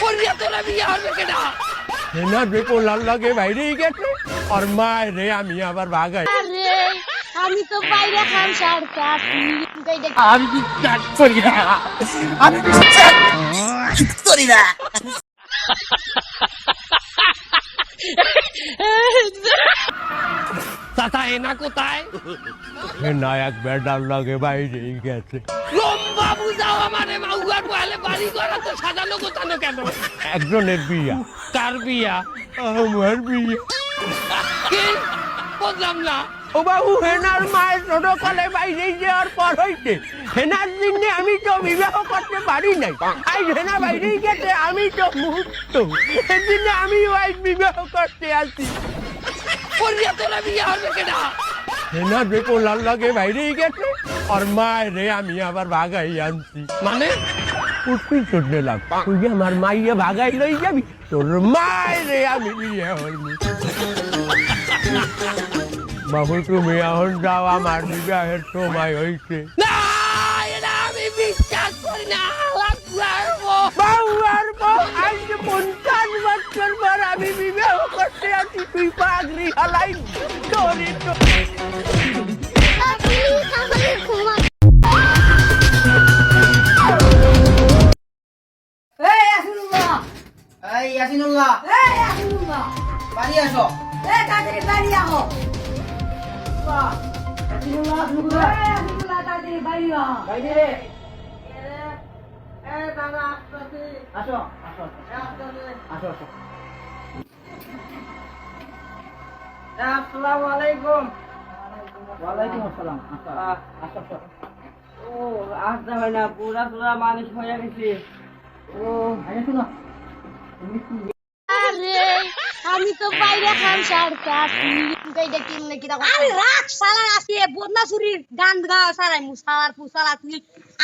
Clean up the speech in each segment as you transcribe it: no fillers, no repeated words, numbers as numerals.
করিয়া তোরা বিয়ে হবে কেনা হেনা দেখো লাল লাগে বাইরেই গেছে আর মায় রে আমি আবার ভাগাই আরে আমি তো বাইরে খান সারতা আমি বিশ্বাস করি না আমি বিশ্বাস করি না চাচা হেনা কোথায় হেনা এক বেডার লাগে বাইরেই গেছে লম্বা বুঝাও আমারে মাউয়ার বলে বাড়ি করা তো সাজানো গোছানো কেন একজনের বিয়া কার বিয়া আমার বিয়া কি বুঝলাম না ও বাবু হেনার মায়ের ছোটকালে বাইরে যাওয়ার পর হইতে হেনার জন্য আমি তো বিবাহ করতে পারি নাই আজ হেনা বাইরেই গেছে আমি তো মুক্ত সেদিন আমি ওই বিবাহ করতে আসি করিয়া তোরা বিয়ে হবে কেনা হেনা দেখো লাল লাগে বাইরেই গেছে আর মায় রে আমি আবার ভাগাই আনছি মানে পুষ্পি চড়লে লাগ তুই আমার মাইয়া ভাগাই লই যাবি তোর মায় রে আমি বিয়ে হইনি বাবু তুমি এখন যাও আমার বিবাহের সময় হয়েছে না এটা আমি বিশ্বাস করি না বাউয়ার বউ আজ 50 বছর পর আমি বিবাহ করতে আছি তুই পাগড়ি হালাই তোরে তো ইয়াসিনুল্লাহ বাড়ি আসো আসসালামু আলাইকুম ওয়ালাইকুম আসসালাম ও আসতে হয় না পুরা পুরা মানুষ হয়ে গেছে ও শুনো আরে আমি তো বাইরে খান সারতা আরে রাখ সালা আসি বদনা চুরির গান গা সারাই মুসার ফুসালা তুই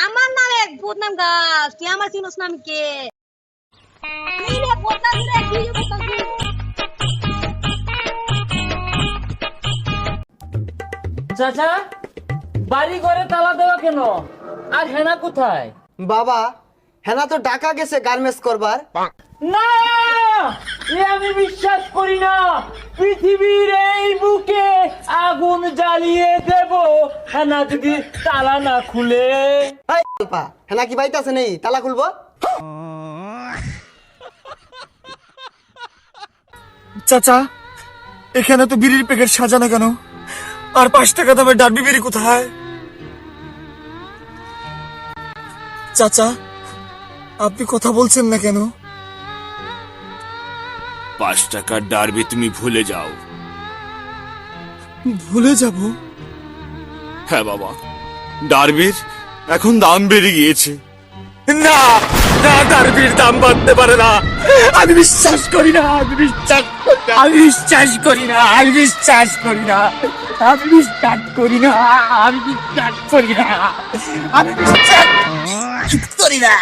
আমার নামে বদনাম গাছ তুই আমার চিনস নাম কে তুই রে বদনা চুরে কি করছিস চাচা বাড়ি ঘরে তালা দেওয়া কেন আর হেনা কোথায় বাবা হেনা তো ঢাকা গেছে গার্মেন্টস করবার না এ আমি বিশ্বাস করি না পৃথিবীর এই বুকে আগুন জ্বালিয়ে দেব হেনা যদি তালা না খুলে এই আলপা হেনা কি বাইতে আছে নেই তালা খুলবো চাচা এখানে তো বিড়ির প্যাকেট সাজানো কেন আর 5 টাকা দামের ডাব্বি বিড়ি কোথায় চাচা আপনি কথা বলছেন না কেন 5 টাকার ডার্বি তুমি ভুলে যাও ভুলে যাব হ্যাঁ বাবা ডার্বির এখন দাম বেড়ে গিয়েছে না না ডার্বির দাম বাড়তে পারে না আমি বিশ্বাস করি না আমি বিশ্বাস করি না আমি বিশ্বাস করি না আমি বিশ্বাস করি না আমি বিশ্বাস করি না আমি বিশ্বাস করি না আমি বিশ্বাস করি না